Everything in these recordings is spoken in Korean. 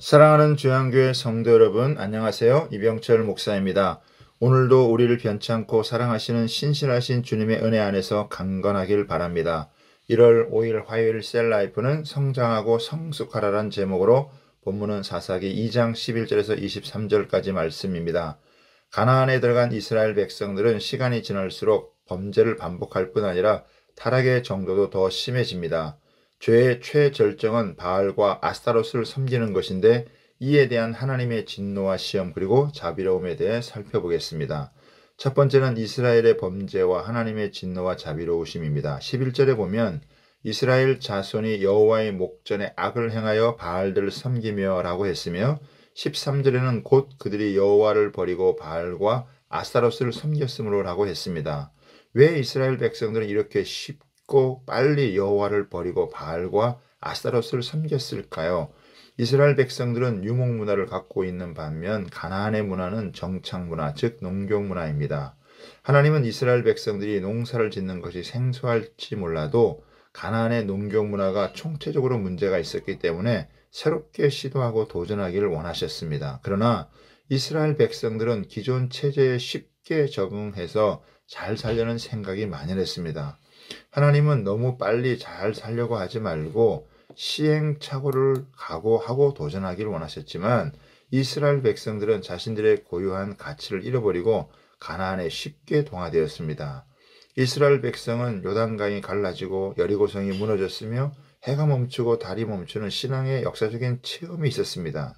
사랑하는 주양교회 성도 여러분, 안녕하세요. 이병철 목사입니다. 오늘도 우리를 변찮고 사랑하시는 신실하신 주님의 은혜 안에서 강건하길 바랍니다. 1월 5일 화요일 셀라이프는 성장하고 성숙하라란 제목으로 본문은 사사기 2장 11절에서 23절까지 말씀입니다. 가나안에 들어간 이스라엘 백성들은 시간이 지날수록 범죄를 반복할 뿐 아니라 타락의 정도도 더 심해집니다. 죄의 최절정은 바알과 아스타롯을 섬기는 것인데 이에 대한 하나님의 진노와 시험 그리고 자비로움에 대해 살펴보겠습니다. 첫 번째는 이스라엘의 범죄와 하나님의 진노와 자비로우심입니다. 11절에 보면 이스라엘 자손이 여호와의 목전에 악을 행하여 바알들을 섬기며 라고 했으며 13절에는 곧 그들이 여호와를 버리고 바알과 아스타롯을 섬겼으므로 라고 했습니다. 왜 이스라엘 백성들은 이렇게 쉽고 빨리 여호와를 버리고 바알과 아스타롯을 섬겼을까요? 이스라엘 백성들은 유목 문화를 갖고 있는 반면 가나안의 문화는 정착 문화, 즉 농경 문화입니다. 하나님은 이스라엘 백성들이 농사를 짓는 것이 생소할지 몰라도 가나안의 농경 문화가 총체적으로 문제가 있었기 때문에 새롭게 시도하고 도전하기를 원하셨습니다. 그러나 이스라엘 백성들은 기존 체제에 쉽게 적응해서 잘 살려는 생각이 만연했습니다. 하나님은 너무 빨리 잘 살려고 하지 말고 시행착오를 각오하고 도전하기를 원하셨지만 이스라엘 백성들은 자신들의 고유한 가치를 잃어버리고 가나안에 쉽게 동화되었습니다. 이스라엘 백성은 요단강이 갈라지고 여리고성이 무너졌으며 해가 멈추고 달이 멈추는 신앙의 역사적인 체험이 있었습니다.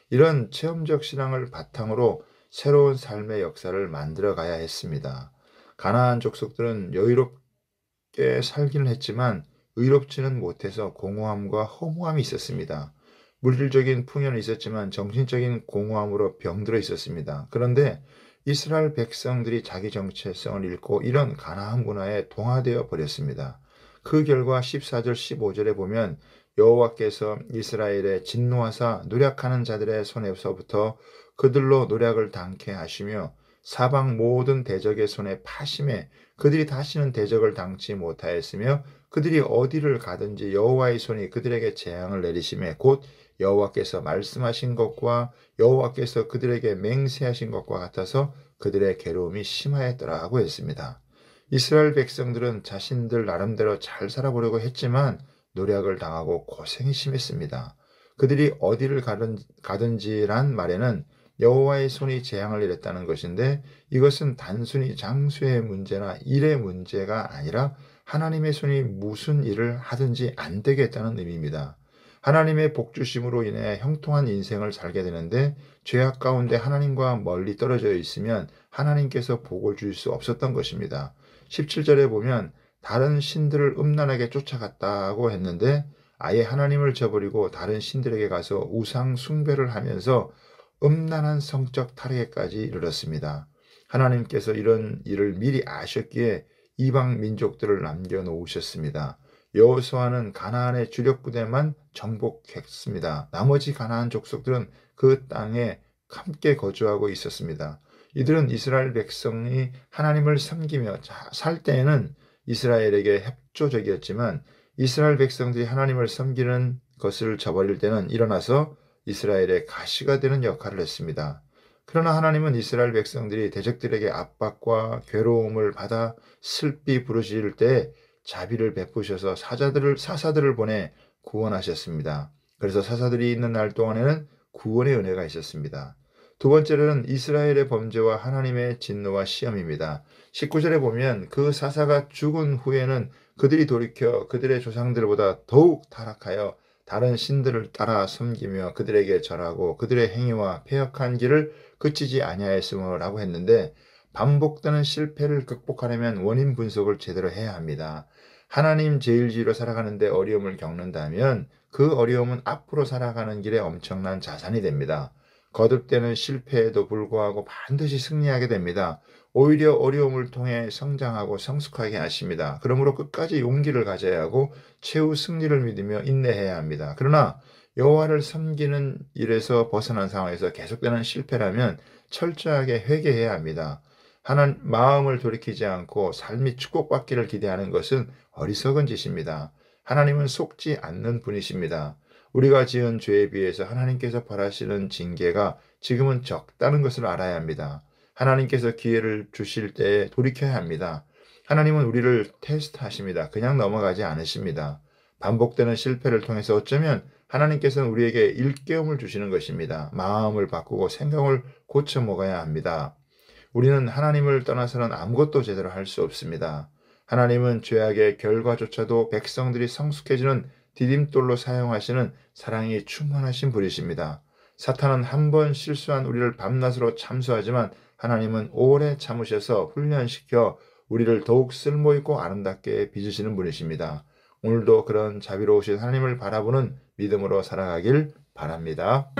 이런 체험적 신앙을 바탕으로 새로운 삶의 역사를 만들어 가야 했습니다. 가나안 족속들은 여유롭게 살기는 했지만 의롭지는 못해서 공허함과 허무함이 있었습니다. 물질적인 풍요는 있었지만 정신적인 공허함으로 병들어 있었습니다. 그런데 이스라엘 백성들이 자기 정체성을 잃고 이런 가나안 문화에 동화되어 버렸습니다. 그 결과 14절 15절에 보면 여호와께서 이스라엘에 진노하사 노력하는 자들의 손에서부터 그들로 노력을 당케 하시며 사방 모든 대적의 손에 파심해 그들이 다시는 대적을 당치 못하였으며 그들이 어디를 가든지 여호와의 손이 그들에게 재앙을 내리심에 곧 여호와께서 말씀하신 것과 여호와께서 그들에게 맹세하신 것과 같아서 그들의 괴로움이 심하였더라고 했습니다. 이스라엘 백성들은 자신들 나름대로 잘 살아보려고 했지만 노력을 당하고 고생이 심했습니다. 그들이 어디를 가든지란 말에는 여호와의 손이 재앙을 내렸다는 것인데 이것은 단순히 장수의 문제나 일의 문제가 아니라 하나님의 손이 무슨 일을 하든지 안 되게 했다는 의미입니다. 하나님의 복주심으로 인해 형통한 인생을 살게 되는데 죄악 가운데 하나님과 멀리 떨어져 있으면 하나님께서 복을 줄 수 없었던 것입니다. 17절에 보면 다른 신들을 음란하게 쫓아갔다고 했는데 아예 하나님을 저버리고 다른 신들에게 가서 우상 숭배를 하면서 음란한 성적 타락에까지 이르렀습니다. 하나님께서 이런 일을 미리 아셨기에 이방 민족들을 남겨놓으셨습니다. 여호수아는 가나안의 주력 부대만 정복했습니다. 나머지 가나안 족속들은 그 땅에 함께 거주하고 있었습니다. 이들은 이스라엘 백성이 하나님을 섬기며 살 때에는 이스라엘에게 협조적이었지만 이스라엘 백성들이 하나님을 섬기는 것을 저버릴 때는 일어나서 이스라엘의 가시가 되는 역할을 했습니다. 그러나 하나님은 이스라엘 백성들이 대적들에게 압박과 괴로움을 받아 슬피 부르실 때 자비를 베푸셔서 사사들을 보내 구원하셨습니다. 그래서 사사들이 있는 날 동안에는 구원의 은혜가 있었습니다. 두 번째로는 이스라엘의 범죄와 하나님의 진노와 시험입니다. 19절에 보면 그 사사가 죽은 후에는 그들이 돌이켜 그들의 조상들보다 더욱 타락하여 다른 신들을 따라 섬기며 그들에게 절하고 그들의 행위와 패역한 길을 그치지 아니하였으므로라고 했는데 반복되는 실패를 극복하려면 원인 분석을 제대로 해야 합니다. 하나님 제일주의로 살아가는데 어려움을 겪는다면 그 어려움은 앞으로 살아가는 길에 엄청난 자산이 됩니다. 거듭되는 실패에도 불구하고 반드시 승리하게 됩니다. 오히려 어려움을 통해 성장하고 성숙하게 하십니다. 그러므로 끝까지 용기를 가져야 하고 최후 승리를 믿으며 인내해야 합니다. 그러나 여호와를 섬기는 일에서 벗어난 상황에서 계속되는 실패라면 철저하게 회개해야 합니다. 하나님 마음을 돌이키지 않고 삶이 축복받기를 기대하는 것은 어리석은 짓입니다. 하나님은 속지 않는 분이십니다. 우리가 지은 죄에 비해서 하나님께서 바라시는 징계가 지금은 적다는 것을 알아야 합니다. 하나님께서 기회를 주실 때에 돌이켜야 합니다. 하나님은 우리를 테스트하십니다. 그냥 넘어가지 않으십니다. 반복되는 실패를 통해서 어쩌면 하나님께서는 우리에게 일깨움을 주시는 것입니다. 마음을 바꾸고 생각을 고쳐 먹어야 합니다. 우리는 하나님을 떠나서는 아무것도 제대로 할 수 없습니다. 하나님은 죄악의 결과조차도 백성들이 성숙해지는 디딤돌로 사용하시는 사랑이 충만하신 분이십니다. 사탄은 한 번 실수한 우리를 밤낮으로 참수하지만 하나님은 오래 참으셔서 훈련시켜 우리를 더욱 쓸모있고 아름답게 빚으시는 분이십니다. 오늘도 그런 자비로우신 하나님을 바라보는 믿음으로 살아가길 바랍니다.